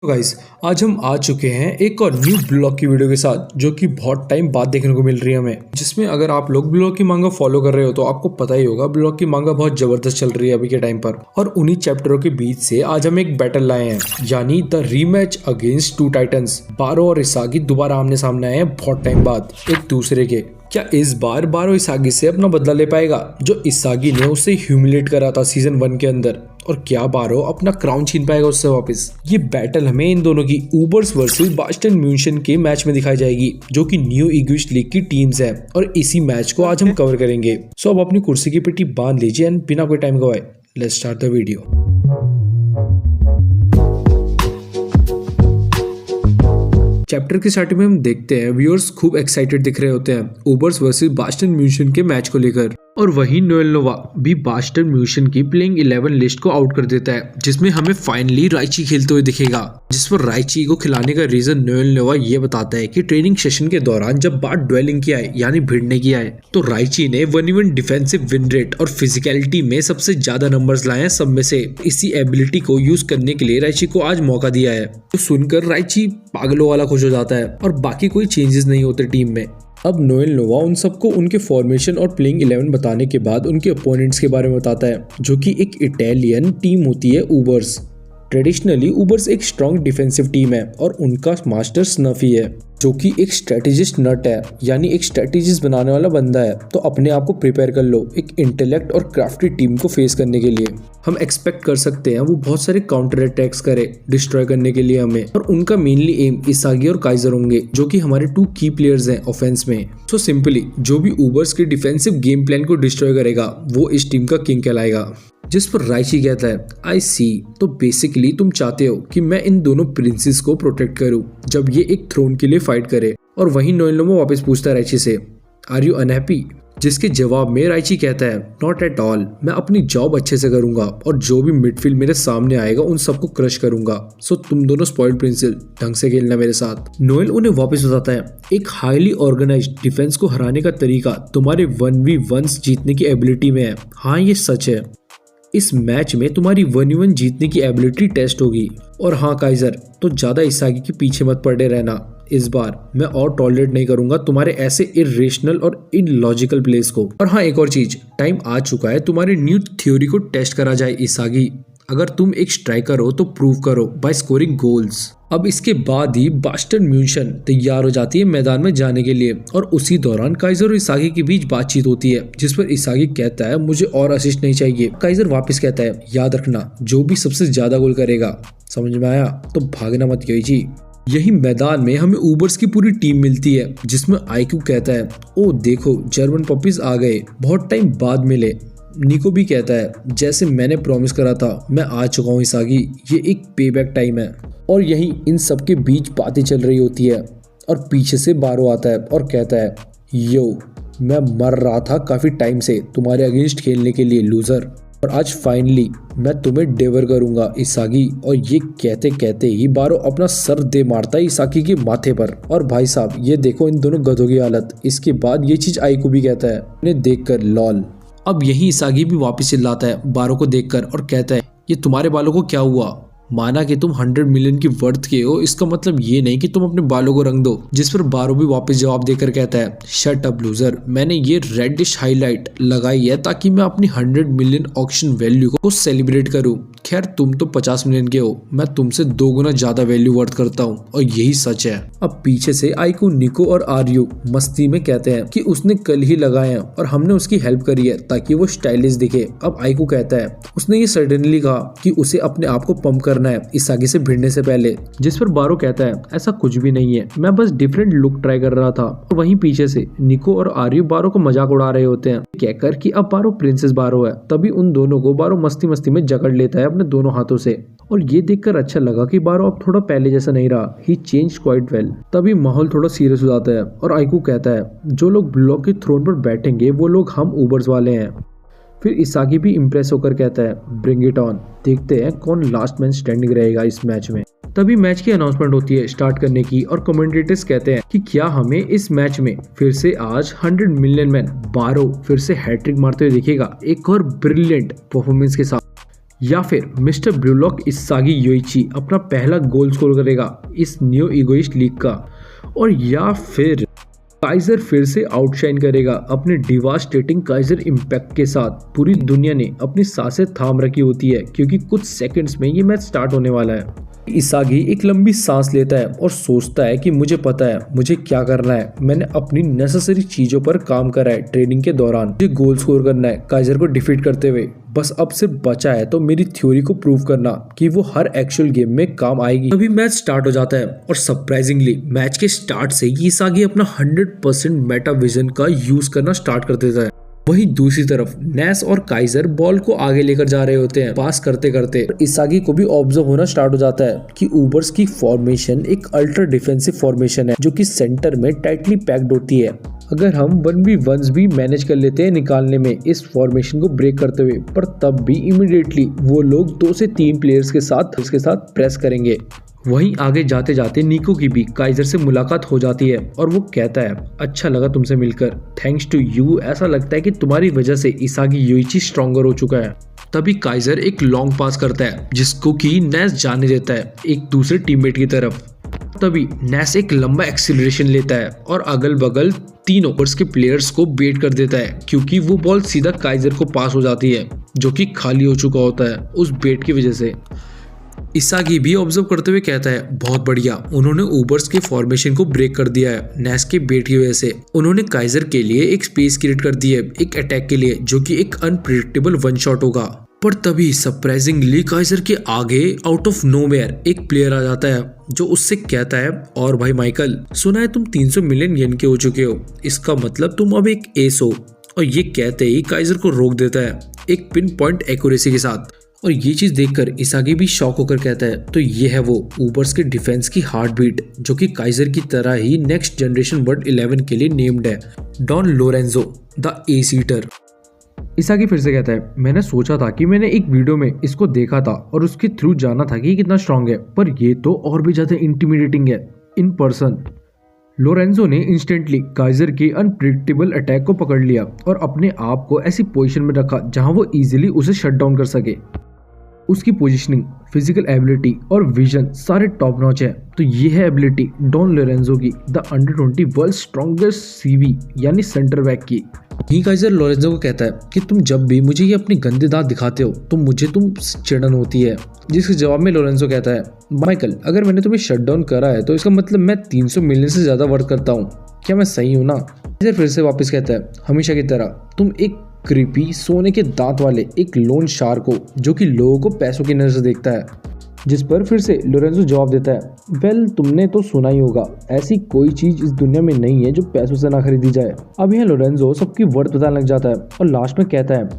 तो गाइस आज हम आ चुके हैं एक और न्यू ब्लॉग की वीडियो के साथ जो कि बहुत टाइम बाद देखने को मिल रही है हमें। जिसमें अगर आप लोग ब्लॉग की मांगा फॉलो कर रहे हो तो आपको पता ही होगा ब्लॉग की मांगा बहुत जबरदस्त चल रही है अभी के टाइम पर। और उन्हीं चैप्टरों के बीच से आज हम एक बैटल लाए हैं, यानी the rematch against two titans. Barou और इसागी दोबारा आमने सामने आए हैं बहुत टाइम बाद एक दूसरे के। क्या इस बार बारो इसागी से अपना बदला ले पाएगा जो इसागी ने उसे ह्यूमिलेट करा था सीजन 1 के अंदर? और क्या बारो अपना क्राउन छीन पाएगा उससे वापस? ये बैटल हमें इन दोनों की ऊबर्स वर्सेस बास्टन म्यूनिशन के मैच में दिखाई जाएगी जो कि न्यू ईगलिश लीग की टीम्स है। और इसी मैच को आज हम कवर करेंगे। सो अब अपनी कुर्सी की पिट्टी बांध लीजिए एंड बिना कोई टाइम गवाए let's start the video. Chapter की स्टार्टिंग में हम देखते हैं व्यूअर्स खूब एक्साइटेड दिख रहे होते हैं ऊबर्स वर्सेस बास्टन म्यूनिशन के मैच को लेकर। और वहीं नोएल नोवा भी बास्टन म्यूनिशन की प्लेइंग 11 लिस्ट को आउट कर देता है, जिसमें हमें फाइनली राइची खेलते हुए दिखेगा। जिस पर राइची को खिलाने का रीजन नोएल नोवा ये बताता है कि ट्रेनिंग सेशन के दौरान जब बात ड्वेलिंग की आए यानी भिड़ने की आए तो राइची ने 1v1 डिफेंसिव विन रेट और फिजिकलिटी में सबसे ज्यादा नंबर्स लाए हैं सब में से। इसी एबिलिटी को यूज करने के लिए राइची को आज मौका दिया है। तो सुनकर राइची पागलों वाला खुश हो जाता है और बाकी कोई चेंजेस नहीं होते टीम में। अब नोएल नोवा उन सबको उनके फॉर्मेशन और प्लेइंग 11 बताने के बाद उनके ओपोनेंट्स के बारे में बताता है, जो कि एक इटालियन टीम होती है ऊबर्स। ट्रेडिशनली ऊबर्स एक स्ट्रॉन्ग डिफेंसिव टीम है और उनका मास्टर स्नफी है, जो कि एक स्ट्रेटेजिस्ट नट है, यानी एक स्ट्रेटेजिस्ट बनाने वाला बंदा है। तो अपने आप को प्रिपेयर कर लो एक इंटेलेक्ट और क्राफ्टी टीम को फेस करने के लिए। हम एक्सपेक्ट कर सकते हैं वो बहुत सारे काउंटर अटैक्स करे डिस्ट्रॉय करने के लिए हमें। और उनका मेनली एम इसागी और काइजर होंगे, जो कि हमारे 2 की प्लेयर्स हैं ऑफेंस में। सो सिंपली जो भी ऊबर्स के डिफेंसिव गेम प्लान को डिस्ट्रॉय करेगा वो इस टीम का किंग कहलाएगा। जिस पर राइची कहता है आई सी, तो बेसिकली तुम चाहते हो कि मैं इन दोनों प्रिंसेस को प्रोटेक्ट करूं जब ये एक थ्रोन के लिए फाइट करे। और वहीं नोएल नोवा वापस पूछता है राइची से आर यू अनहैप्पी, जिसके जवाब में राइची कहता है नॉट एट ऑल, मैं अपनी जॉब अच्छे से करूंगा और जो भी मिडफील्ड मेरे सामने आएगा उन सबको क्रश करूंगा। सो तुम दोनों स्पॉइल्ड प्रिंसेस ढंग से खेलना मेरे साथ। नोएल उन्हें वापस बताता है एक हाईली ऑर्गेनाइज्ड डिफेंस को हराने का तरीका तुम्हारे 1v1 जीतने की एबिलिटी में है। हाँ ये सच है, इस मैच में तुम्हारी 1v1 जीतने की एबिलिटी टेस्ट होगी। और हाँ काइजर, तो ज्यादा इसागी के पीछे मत पड़े रहना। इस बार मैं और टॉलरेट नहीं करूंगा तुम्हारे ऐसे इरेशनल और इलॉजिकल प्लेस को। और हाँ एक और चीज, टाइम आ चुका है तुम्हारी न्यू थ्योरी को टेस्ट करा जाए इसागी। अगर तुम एक स्ट्राइकर हो तो प्रूव करो बाय स्कोरिंग गोल्स। अब इसके बाद ही बास्टन म्यूनिशन तैयार हो जाती है मैदान में जाने के लिए। और उसी दौरान काइजर और इसागी के बीच बातचीत होती है, जिस पर इसागी कहता है मुझे और असिस्ट नहीं चाहिए। काइजर वापस कहता है याद रखना जो भी सबसे ज्यादा गोल करेगा, समझ में आया? तो भागना मत जी। यही मैदान में हमें ऊबर्स की पूरी टीम मिलती है, जिसमें आईक्यू कहता है ओ देखो जर्मन पपीज आ गए, बहुत टाइम बाद मिले। निको भी कहता है जैसे मैंने प्रॉमिस करा था मैं आ चुका हूँ इसागी, ये एक पे बैक टाइम है। और यही इन सबके बीच बातें चल रही होती है और पीछे से बारो आता है और कहता है यो मैं मर रहा था काफी टाइम से तुम्हारे अगेंस्ट खेलने के लिए लूजर, और आज फाइनली मैं तुम्हें डेवर करूंगा इसागी। और ये कहते कहते ही बारो अपना सर दे मारता है इसागी के माथे पर। और भाई साहब ये देखो इन दोनों गधों की हालत। इसके बाद ये चीज आई को भी कहता है उन्हें देखकर लॉल। अब यही इसागी भी वापस चिल्लाता है बारो को देखकर और कहता है ये तुम्हारे बालों को क्या हुआ? माना कि तुम 100 मिलियन की वर्थ के हो, इसका मतलब ये नहीं कि तुम अपने बालों को रंग दो। जिस पर बारो भी वापस जवाब देकर कहता है शट अप लूजर, मैंने ये रेडिश हाईलाइट लगाई है ताकि मैं अपनी 100 मिलियन ऑक्शन वैल्यू को सेलिब्रेट करूं। खैर तुम तो 50 मिलियन के हो, मैं तुमसे 2 गुना ज्यादा वैल्यू वर्थ करता हूं और यही सच है। अब पीछे से आईको, निको और आर्यू मस्ती में कहते हैं कि उसने कल ही लगाए हैं और हमने उसकी हेल्प करी है ताकि वो स्टाइलिश दिखे। अब आईको कहता है उसने ये सर्टेनली कहा कि उसे अपने आप को पंप करना है इसागी से भिड़ने से पहले। जिस पर बारो कहता है ऐसा कुछ भी नहीं है, मैं बस डिफरेंट लुक ट्राई कर रहा था। और वहीं पीछे से निको और आर्यू बारो को मजाक उड़ा रहे होते हैं कहकर कि अब बारो प्रिंसेस बारो है। तभी उन दोनों को बारो मस्ती मस्ती में जकड़ लेता है अपने दोनों हाथों से। और ये देखकर अच्छा लगा कि बारो अब थोड़ा पहले जैसा नहीं रहा, ही चेंज्ड क्वाइट वेल। तभी माहौल थोड़ा सीरियस हो जाता है और आईकू कहता है जो लोग ब्लॉक के थ्रोन पर बैठेंगे वो लोग हम ऊबर्स वाले हैं। फिर इसागी भी इम्प्रेस होकर कहता है ब्रिंग इट ऑन, देखते हैं कौन लास्ट मैन स्टैंडिंग रहेगा इस मैच में। तभी मैच की अनाउंसमेंट होती है स्टार्ट करने की और कमेंटेटर्स कहते हैं कि क्या हमें इस मैच में फिर से आज 100 मिलियन मैन बारो फिर से हैट्रिक मारते हुए दिखेगा एक और ब्रिलियंट परफॉर्मेंस के साथ। या फिर मिस्टर ब्रूलॉक इसागी योइची अपना पहला गोल स्कोर करेगा इस न्यू इगोइस्ट लीग का, और या फिर काइजर फिर से आउटशाइन करेगा अपने डिवास्टेटिंग काइजर इम्पैक्ट के साथ। पूरी दुनिया ने अपनी सांसें थाम रखी होती है क्योंकि कुछ सेकंड्स में ये मैच स्टार्ट होने वाला है। इसागी एक लंबी सांस लेता है और सोचता है कि मुझे पता है मुझे क्या करना है। मैंने अपनी नेसेसरी चीजों पर काम करा है ट्रेनिंग के दौरान। मुझे गोल स्कोर करना है काइजर को डिफीट करते हुए। बस अब से बचा है तो मेरी थ्योरी को प्रूव करना कि वो हर एक्चुअल गेम में काम आएगी। तभी मैच स्टार्ट हो जाता है और सरप्राइजिंगली मैच के स्टार्ट से ही इसागी अपना 100% मेटा विजन का यूज करना स्टार्ट कर देता है। वहीं दूसरी तरफ नेस और काइजर बॉल को आगे लेकर जा रहे होते हैं पास करते करते। इसागी को भी ऑब्जर्व होना स्टार्ट हो जाता है कि ऊबर्स की फॉर्मेशन एक अल्ट्रा डिफेंसिव फॉर्मेशन है जो कि सेंटर में टाइटली पैक्ड होती है। अगर हम 1v1s भी मैनेज कर लेते हैं निकालने में इस फॉर्मेशन को ब्रेक करते हुए, पर तब भी इमीडिएटली वो लोग 2 से 3 प्लेयर्स के साथ प्रेस करेंगे। वहीं आगे जाते जाते निको की भी काइजर से मुलाकात हो जाती है और वो कहता है अच्छा लगा तुमसे मिलकर, थैंक्स टू यू, ऐसा लगता है कि तुम्हारी वजह से इसागी योइची स्ट्रॉन्गर हो चुका है। तभी काइजर एक लॉन्ग पास करता है जिसको कि नेस जाने देता है एक दूसरे टीममेट की तरफ। तभी नेस एक लंबा एक्सीलरेशन लेता है और अगल बगल 3 ओवर्स के प्लेयर्स को बेट कर देता है क्योंकि वो बॉल सीधा काइजर को पास हो जाती है जो कि खाली हो चुका होता है उस बेट की वजह से। इसागी भी ऑब्जर्व करते हुए कहता है बहुत बढ़िया, उन्होंने ऊबर्स के फॉर्मेशन को ब्रेक कर दिया है नेस के बेट की वजह से। उन्होंने काइजर के लिए एक स्पेस क्रिएट कर दी है एक अटैक के लिए जो कि एक अनप्रेडिक्टेबल वन शॉट होगा। पर तभी सरप्राइजिंगली काइजर के आगे आउट ऑफ नोवेयर एक प्लेयर आ जाता है जो उससे कहता है और भाई माइकल, सुना है तुम 300 मिलियन येन के हो चुके हो, इसका मतलब तुम अब एक एस हो। और ये कहते ही काइजर को रोक देता है एक पिन पॉइंट एक्यूरेसी के साथ। और ये चीज देखकर इसागी भी शॉक होकर कहता है तो ये है वो ऊबर्स के डिफेंस की हार्ट बीट जो कि काइजर की तरह ही नेक्स्ट जनरेशन वर्ल्ड 11 के लिए नेम्ड है, Don Lorenzo the S eater. Isagi फिर से कहता है मैंने सोचा था कि मैंने एक वीडियो में इसको देखा था और उसके थ्रू जाना था कि कितना स्ट्रांग है, पर ये तो और भी ज्यादा इंटिमिडेटिंग है इन पर्सन। लोरेंजो ने इंस्टेंटली काइजर के अनप्रिडिक्टेबल अटैक को पकड़ लिया और अपने आप को ऐसी पोजीशन में रखा जहां वो इजीली उसे शट डाउन कर सके। उसकी पोजीशनिंग, फिजिकल एबिलिटी और विजन सारे टॉप नॉच है। तो ये है एबिलिटी डॉन लोरेंजो की, the under 20 world strongest CV यानी सेंटर बैक की। ही काइजर लोरेंजो को कहता है कि तुम जब भी मुझे ये अपने गंदे दांत दिखाते हो तो मुझे तुम चिड़न होती है। जिसके जवाब में लोरेंजो कहता है माइकल, अगर मैंने तुम्हें शट डाउन करा है तो इसका मतलब मैं 300 मिलियन से ज्यादा वर्क करता हूँ, क्या मैं सही हूँ ना? काइजर फिर से वापस कहता है हमेशा की तरह तुम एक क्रीपी सोने के दांत वाले एक लोन शार्क हो जो कि लोगों को पैसों की नजर से देखता है। जिस पर फिर से लोरेंजो जवाब देता है वेल तुमने तो सुना ही होगा, ऐसी कोई चीज इस दुनिया में नहीं है जो पैसों से ना खरीदी जाए। अब यहाँ लोरेंजो सबकी वर्थ बताने लग जाता है और लास्ट में कहता है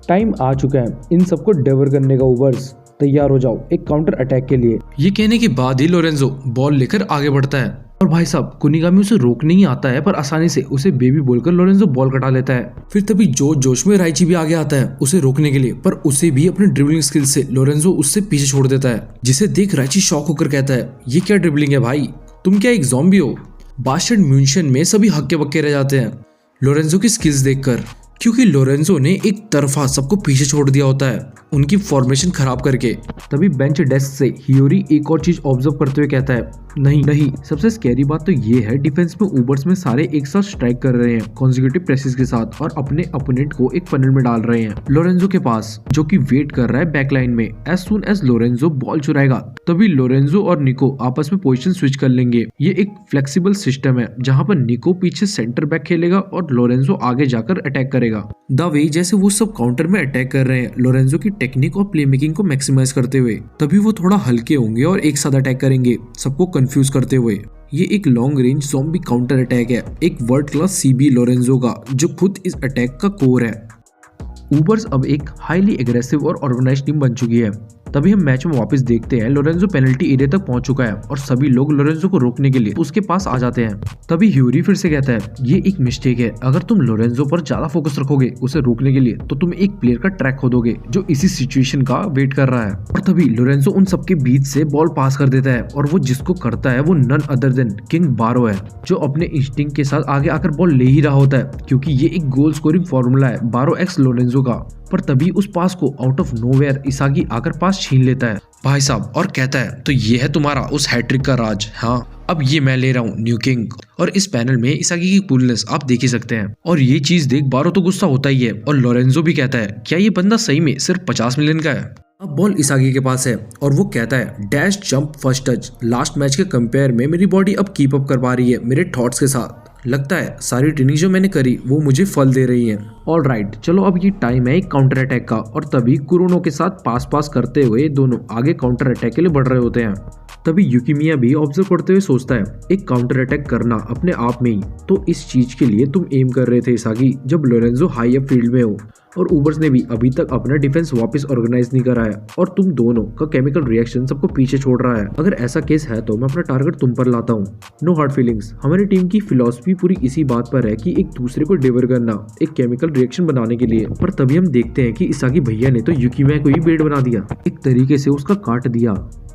टाइम आ चुका है इन सबको डेवर करने का, ऊबर्स तैयार हो जाओ एक काउंटर अटैक के लिए। ये कहने के बाद ही लोरेंजो बॉल लेकर आगे बढ़ता है और भाई साहब कुनिगामी उसे रोक नहीं आता है पर आसानी से उसे बेबी बोलकर लोरेंजो बॉल कटा लेता है। फिर तभी जोश में राइची भी आगे आता है उसे रोकने के लिए, पर उसे भी अपने ड्रिबलिंग स्किल से लोरेंजो उससे पीछे छोड़ देता है, जिसे देख राइची शॉक होकर कहता है ये क्या ड्रिबलिंग है भाई, तुम क्या एक ज़ॉम्बी हो? बास्टर्ड म्यूनिशन में सभी हक्के बक्के रह जाते हैं लोरेंजो की स्किल्स देखकर, क्योंकि लोरेंजो ने एक तरफा सबको पीछे छोड़ दिया होता है उनकी फॉर्मेशन खराब करके। तभी बेंच डेस्क से हियोरी एक और चीज ऑब्जर्व करते हुए कहता है नहीं, सबसे स्कैरी बात तो ये है डिफेंस में ऊबर्स में सारे एक साथ स्ट्राइक कर रहे हैं कॉन्जिक्यूटिव प्रेसेस के साथ और अपने अपोनेंट को एक फनल में डाल रहे हैं लोरेंजो के पास, जो कि वेट कर रहा है बैकलाइन में। As soon as Lorenzo ball चुराएगा तभी लोरेंजो और निको आपस में पोजीशन स्विच कर लेंगे। ये एक फ्लेक्सिबल सिस्टम है जहाँ पर निको पीछे सेंटर बैक खेलेगा और लोरेंजो आगे जाकर अटैक करेगा। द वे जैसे वो सब काउंटर में अटैक कर रहे हैं लोरेंजो की टेक्निक और प्ले मेकिंग को मैक्सिमाइज करते हुए, तभी वो थोड़ा हल्के होंगे और एक साथ अटैक करेंगे सबको कंफ्यूज करते हुए। ये एक long range zombie counter attack है एक वर्ल्ड क्लास सीबी लोरेंजो का, जो खुद इस अटैक का कोर है। ऊबर्स अब एक हाईली एग्रेसिव और ऑर्गेनाइज्ड टीम बन चुकी है तभी हम मैच में वापस देखते हैं लोरेंजो पेनल्टी एरिया तक पहुंच चुका है और सभी लोग लोरेंजो को रोकने के लिए उसके पास आ जाते हैं। तभी ह्यूरी फिर से कहता है ये एक मिस्टेक है, अगर तुम लोरेंजो पर ज्यादा फोकस रखोगे उसे रोकने के लिए तो तुम एक प्लेयर का ट्रैक खोदोगे जो इसी सिचुएशन का वेट कर रहा है। और तभी लोरेंजो उन सबके बीच से बॉल पास कर देता है और वो जिसको करता है वो नन अदर देन किंग बारो है, जो अपने इंस्टिंक्ट के साथ आगे आकर बॉल ले ही रहा होता है क्योंकि ये एक गोल स्कोरिंग फॉर्मूला है बारो एक्स लोरेंजो का। पर तभी उस पास को आउट ऑफ नोवेयर इसागी आकर पास छीन लेता है भाई साहब और कहता है तो ये है तुम्हारा उस हैट्रिक का राज, हाँ अब ये मैं ले रहा हूँ न्यू किंग। और इस पैनल में इसागी की कूलनेस आप देख ही सकते हैं और ये चीज देख बारो तो गुस्सा होता ही है और लोरेंजो भी कहता है क्या ये बंदा सही में सिर्फ 50 मिलियन का है। अब बॉल इसागी के पास है और वो कहता है dash jump first touch, last match के कंपेयर में मेरी बॉडी अब कीप अप कर पा रही है मेरे थॉट्स के साथ, लगता है सारी ट्रेनिंग जो मैंने करी वो मुझे फल दे रही है। ऑल राइट, चलो अब ये टाइम है एक काउंटर अटैक का और तभी कुरोनो के साथ पास करते हुए दोनों आगे काउंटर अटैक के लिए बढ़ रहे होते हैं। तभी यूकिमिया भी ऑब्जर्व करते हुए सोचता है एक काउंटर अटैक करना अपने आप में ही तो इस चीज के लिए तुम एम कर रहे थे इसागी जब लोरेंजो हाई अप फील्ड में हो और ऊबर्स ने भी अभी तक अपना डिफेंस वापस ऑर्गेनाइज नहीं करा है और तुम दोनों का केमिकल रिएक्शन सबको पीछे छोड़ रहा है। अगर ऐसा केस है तो मैं अपना टारगेट तुम पर लाता हूँ। नो हार्ड फीलिंग्स, हमारी टीम की फिलॉसफी पूरी इसी बात पर है कि एक दूसरे को डिवर करना एक केमिकल रिएक्शन बनाने के लिए। पर तभी हम देखते हैं कि इसागी भैया ने तो यूकिमिया को ही बेड बना दिया, एक तरीके से उसका काट दिया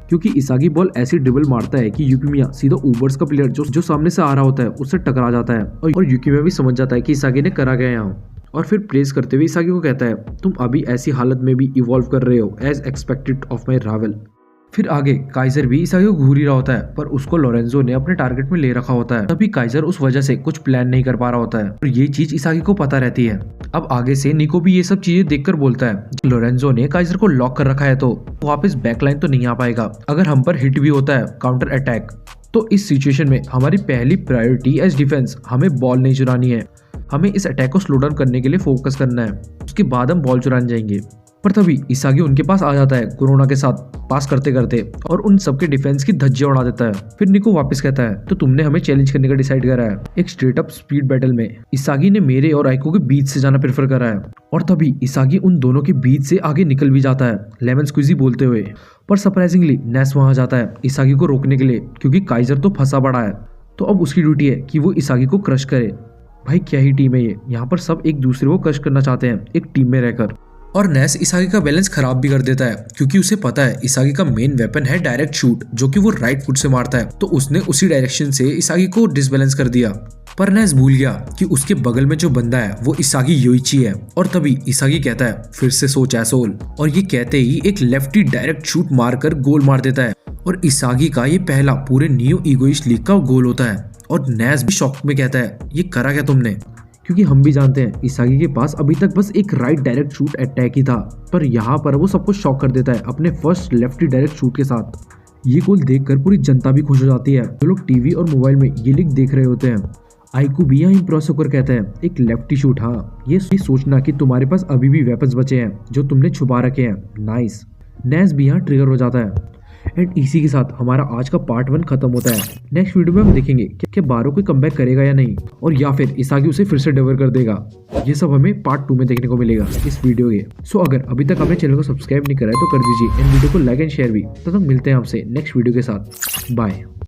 क्योंकि इसागी बॉल ऐसी ड्रिबल मारता है कि यूकिमिया सीधा ऊबर्स का प्लेयर जो सामने से आ रहा होता है उससे टकरा जाता है और यूकिमिया भी समझ जाता है कि इसागी ने करा गया यहाँ और फिर प्रेस करते हुए इसागी को कहता है तुम अभी ऐसी हालत में भी इवॉल्व कर रहे हो as expected of my rival. फिर आगे काइजर भी इसागी को घूर ही रहा होता है पर उसको लोरेंजो ने अपने टारगेट में ले रखा होता है। तभी काइजर उस वजह से कुछ प्लान नहीं कर पा रहा होता है और ये चीज इसागी को पता रहती है। अब आगे से निको भी ये सब चीजें देखकर बोलता है लोरेंजो ने काइजर को लॉक कर रखा है तो वापस बैकलाइन तो नहीं आ पाएगा, अगर हम पर हिट भी होता है काउंटर अटैक तो इस सिचुएशन में हमारी पहली प्रायोरिटी एज डिफेंस हमें बॉल नहीं चुरानी है, हमें इस अटैक को स्लो डाउन करने के लिए फोकस करना है, उसके बाद हम बॉल चुराने जाएंगे। पर तभी इसागी उनके पास आ जाता है कोरोना के साथ पास करते करते और उन सबके डिफेंस की धज्जियां उड़ा देता है। फिर निको वापस कहता है तो तुमने हमें चैलेंज करने का डिसाइड करा है। एक स्ट्रेट अप स्पीड बैटल में इसागी ने मेरे और आइको के बीच से जाना प्रेफर करा है और तभी इसागी उन दोनों के बीच से आगे निकल भी जाता है लेमन स्क्वीजी बोलते हुए। पर सरप्राइजिंगली नेस वहां जाता है इसागी को रोकने के लिए क्योंकि काइजर तो फंसा पड़ा है तो अब उसकी ड्यूटी है कि वो इसागी को क्रश करे। भाई क्या ही टीम है ये, यहाँ पर सब एक दूसरे को क्रश करना चाहते हैं एक टीम में रहकर। और नेस इसागी का बैलेंस खराब भी कर देता है क्योंकि उसे पता है इसागी का मेन वेपन है डायरेक्ट शूट जो कि वो राइट फुट से मारता है तो उसने उसी डायरेक्शन से इसागी को डिसबैलेंस कर दिया। पर नेस भूल गया कि उसके बगल में जो बंदा है वो इसागी योइची है और तभी इसागी कहता है फिर से सोच एसोल और ये कहते ही एक लेफ्टी डायरेक्ट शूट मारकर गोल मार देता है और इसागी का ये पहला पूरे न्यू ईगोइस्ट लीग का गोल होता है। और नेस भी शॉक में कहता है ये करा क्या तुमने, क्योंकि हम भी जानते हैं इसागी के पास अभी तक बस एक राइट डायरेक्ट शूट अटैक ही था पर यहाँ पर वो सबको शॉक कर देता है अपने फर्स्ट लेफ्टी डायरेक्ट शूट के साथ। ये गोल देखकर पूरी जनता भी खुश हो जाती है जो लोग टीवी और मोबाइल में ये लीग देख रहे होते हैं। आइकू भी यहाँ इम्प्रेस होकर कहता है एक लेफ्टी शूट, हाँ ये सोचना कि तुम्हारे पास अभी भी वेपन्स बचे हैं जो तुमने छुपा रखे हैं, नाइस। नेस भी यहाँ ट्रिगर हो जाता है एंड इसी के साथ हमारा आज का पार्ट 1 खत्म होता है। नेक्स्ट वीडियो में हम देखेंगे कि बारो कोई कमबैक करेगा या नहीं और या फिर इसागी उसे फिर से डिवर कर देगा। ये सब हमें पार्ट 2 में देखने को मिलेगा इस वीडियो के। सो अगर अभी तक आपने चैनल को सब्सक्राइब नहीं करा है तो कर दीजिए एंड वीडियो को लाइक एंड शेयर भी। तब तक मिलते हैं आपसे नेक्स्ट वीडियो के साथ, बाय।